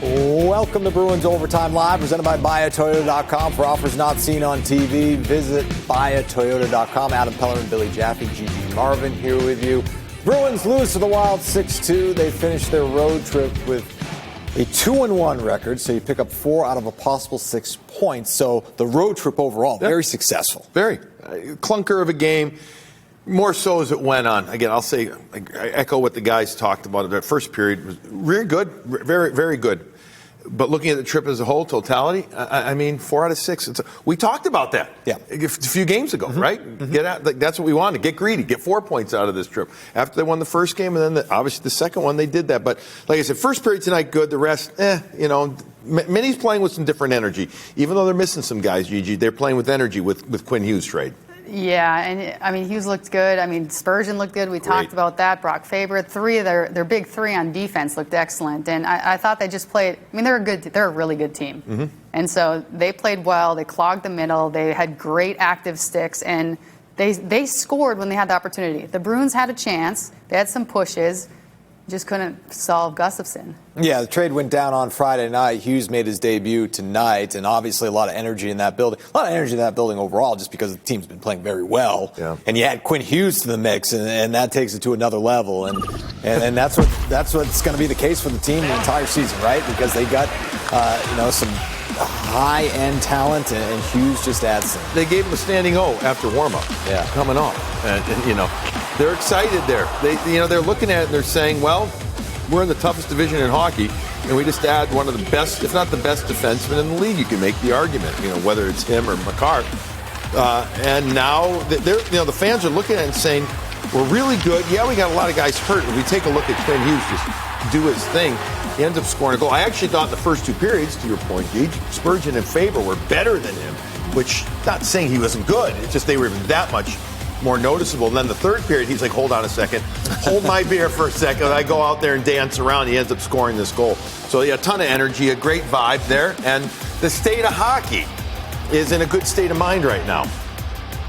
Welcome to Bruins Overtime Live, presented by BuyAToyota.com. For offers not seen on TV, visit BuyAToyota.com. Adam Pellerman, Billy Jaffe, Gigi Marvin here with you. Bruins lose to the Wild 6-2. They finished their road trip with a 2-1 record, so you pick up 4 out of a possible 6 points. So the road trip overall, very successful. Very. Clunker of a game. More so as it went on. Again, I'll say, I echo what the guys talked about. The first period was really good, very, very good. But looking at the trip as a whole, totality, I mean, 4 out of 6. We talked about that a few games ago, right? Get out. That's what we wanted. Get greedy. Get 4 points out of this trip. After they won the first game, and then obviously the second one, they did that. But like I said, first period tonight, good. The rest, Minnie's playing with some different energy. Even though they're missing some guys, Gigi, they're playing with energy with Quinn Hughes' trade. Yeah, and I mean, Hughes looked good. I mean, Spurgeon looked good. We talked about that. Brock Faber, 3 of their big 3 on defense looked excellent. And I thought they just played. I mean, they're a really good team. And so they played well. They clogged the middle. They had great active sticks, and they scored when they had the opportunity. The Bruins had a chance. They had some pushes. Just couldn't solve Gustafsson. Yeah, the trade went down on Friday night. Hughes made his debut tonight, and obviously a lot of energy in that building. A lot of energy in that building overall, just because the team's been playing very well. Yeah. And you add Quinn Hughes to the mix, and that takes it to another level. And that's what's going to be the case for the team the entire season, right? Because they got some high-end talent, and Hughes just adds some. They gave him a standing O after warm-up. Yeah, coming off, and they're excited there. They're looking at it and they're saying, well, we're in the toughest division in hockey, and we just add one of the best, if not the best, defenseman in the league. You can make the argument, whether it's him or Makar. And now the fans are looking at it and saying, we're really good. Yeah, we got a lot of guys hurt. If we take a look at Quinn Hughes just do his thing, he ends up scoring a goal. I actually thought in the first 2 periods, to your point, Gigi, Spurgeon and Faber were better than him, which not saying he wasn't good. It's just they were that much more noticeable. And then the third period, he's like, hold on a second. Hold my beer for a second. I go out there and dance around. He ends up scoring this goal. So, a ton of energy, a great vibe there. And the state of hockey is in a good state of mind right now.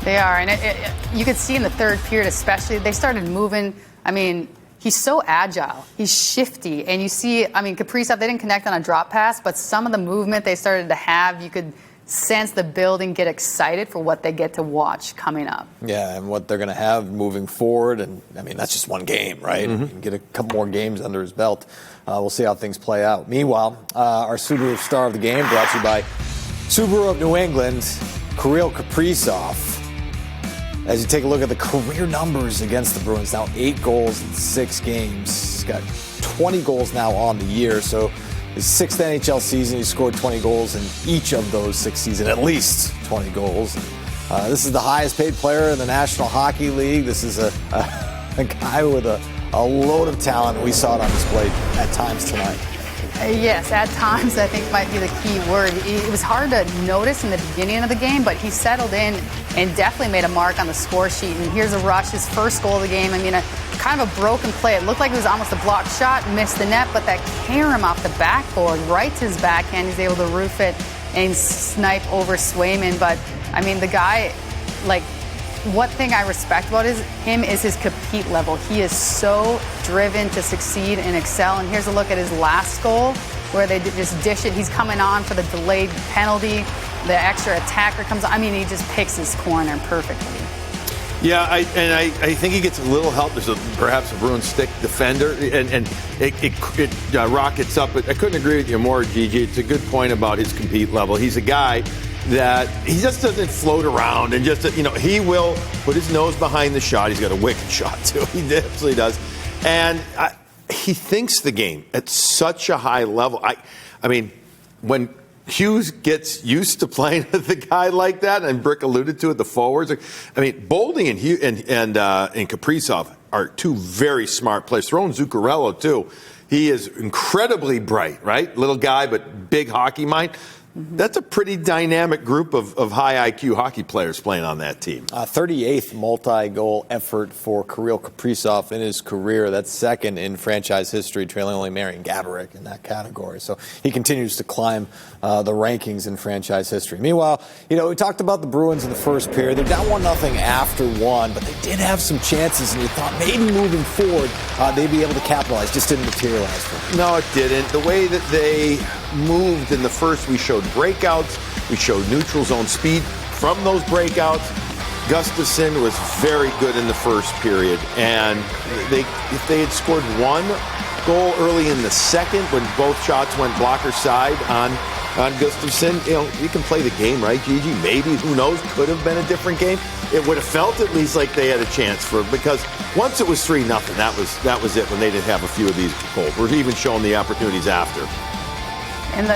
They are. And you could see in the third period especially, they started moving. I mean, he's so agile. He's shifty. And you see, Kaprizov, they didn't connect on a drop pass, but some of the movement they started to have, you could sense the building get excited for what they get to watch coming up. Yeah, and what they're going to have moving forward. And, that's just one game, right? Get a couple more games under his belt. We'll see how things play out. Meanwhile, our Subaru star of the game, brought to you by Subaru of New England, Kirill Kaprizov. As you take a look at the career numbers against the Bruins, now 8 goals in 6 games. He's got 20 goals now on the year, so his 6th NHL season, he scored 20 goals in each of those 6 seasons, at least 20 goals. This is the highest paid player in the National Hockey League. This is a guy with a load of talent. We saw it on display at times tonight. Yes, at times I think might be the key word. It was hard to notice in the beginning of the game, but he settled in and definitely made a mark on the score sheet. And here's a rush, his first goal of the game. Kind of a broken play. It looked like it was almost a blocked shot, missed the net, but that carom off the backboard, right to his backhand, he's able to roof it and snipe over Swayman. But, the guy, what thing I respect about him is his compete level. He is so driven to succeed and excel. And here's a look at his last goal where they just dish it. He's coming on for the delayed penalty. The extra attacker comes on. He just picks his corner perfectly. Yeah, I think he gets a little help. There's perhaps a Bruins stick defender, and it rockets up. But I couldn't agree with you more, Gigi. It's a good point about his compete level. He's a guy that he just doesn't float around and he will put his nose behind the shot. He's got a wicked shot, too. He absolutely does. And he thinks the game at such a high level. When Hughes gets used to playing with a guy like that, and Brick alluded to it, the forwards. Boldy and Kaprizov are 2 very smart players. Throw in Zuccarello, too. He is incredibly bright, right? Little guy, but big hockey mind. That's a pretty dynamic group of high IQ hockey players playing on that team. 38th multi-goal effort for Kirill Kaprizov in his career. That's second in franchise history, trailing only Marian Gaborik in that category. So he continues to climb the rankings in franchise history. Meanwhile, we talked about the Bruins in the first period. They're down 1-0 after one, but they did have some chances, and you thought maybe moving forward they'd be able to capitalize. Just didn't materialize for them. No, it didn't. The way that they moved in the first, we showed breakouts, we showed neutral zone speed from those breakouts. Gustafsson was very good in the first period, and if they had scored one goal early in the second when both shots went blocker side on Gustafsson, you can play the game, right, Gigi? Maybe, who knows, could have been a different game. It would have felt at least like they had a chance for it, because once it was 3-0, that was it when they didn't have a few of these goals. We're even showing the opportunities after. And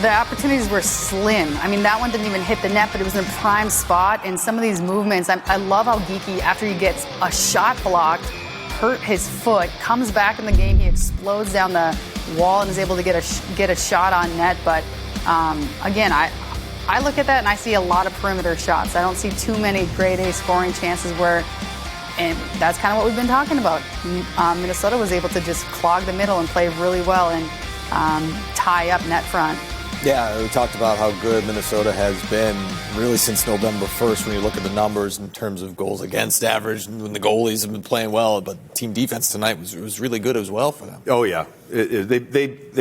the opportunities were slim. I mean, that one didn't even hit the net, but it was in a prime spot. And some of these movements, I love how Gigi, after he gets a shot blocked, hurt his foot, comes back in the game, he explodes down the wall and is able to get a shot on net. But again, I look at that and I see a lot of perimeter shots. I don't see too many grade A scoring chances and that's kind of what we've been talking about. Minnesota was able to just clog the middle and play really well and tie up net front. Yeah, we talked about how good Minnesota has been really since November 1st when you look at the numbers in terms of goals against average, when the goalies have been playing well, but team defense tonight was really good as well for them. Oh, yeah. They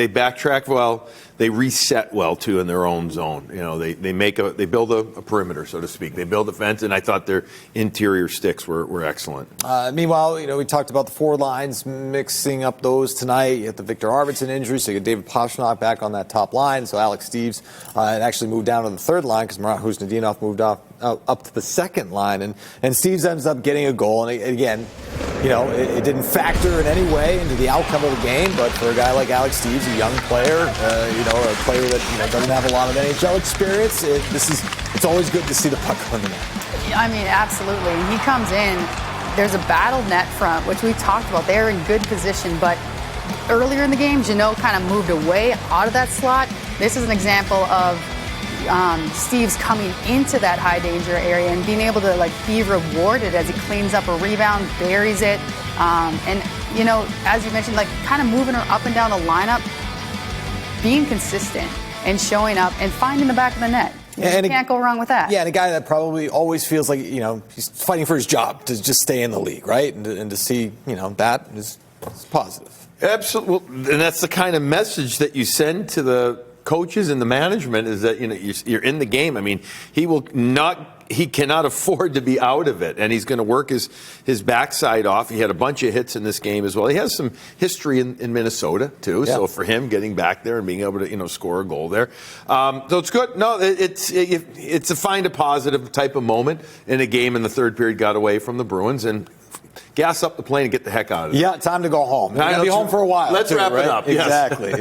backtrack well. They reset well, too, in their own zone. They build a perimeter, so to speak. They build a fence, and I thought their interior sticks were excellent. Meanwhile, we talked about the forward lines, mixing up those tonight. You had the Victor Arvidsson injury, so you got David Pastrnak back on that top line. So Alex Steeves actually moved down to the third line because Marat Husnudinov moved up to the second line. And Steeves ends up getting a goal. And again, it didn't factor in any way into the outcome of the game, but for a guy like Alex Steeves, a young player, a player that doesn't have a lot of NHL experience, it's always good to see the puck on the net. I mean, absolutely. He comes in, there's a battled net front, which we talked about. They're in good position, but earlier in the game, Jeannot kind of moved away out of that slot. This is an example of Steve's coming into that high danger area and being able to be rewarded as he cleans up a rebound, buries it, and as you mentioned, kind of moving her up and down the lineup, being consistent and showing up and finding the back of the net. You can't go wrong with that. Yeah, and a guy that probably always feels like he's fighting for his job to just stay in the league, right? And to see that is positive. Absolutely, and that's the kind of message that you send to the coaches and the management, is that you're in the game. I mean, he cannot afford to be out of it, and he's going to work his backside off. He had a bunch of hits in this game as well. He has some history in Minnesota too, so for him getting back there and being able to score a goal there, so it's good. No, it's a find a positive type of moment in a game. In the third period, got away from the Bruins and gas up the plane and get the heck out of it. Yeah, time to go home. You're going to be home for a while. Let's wrap it up. Exactly.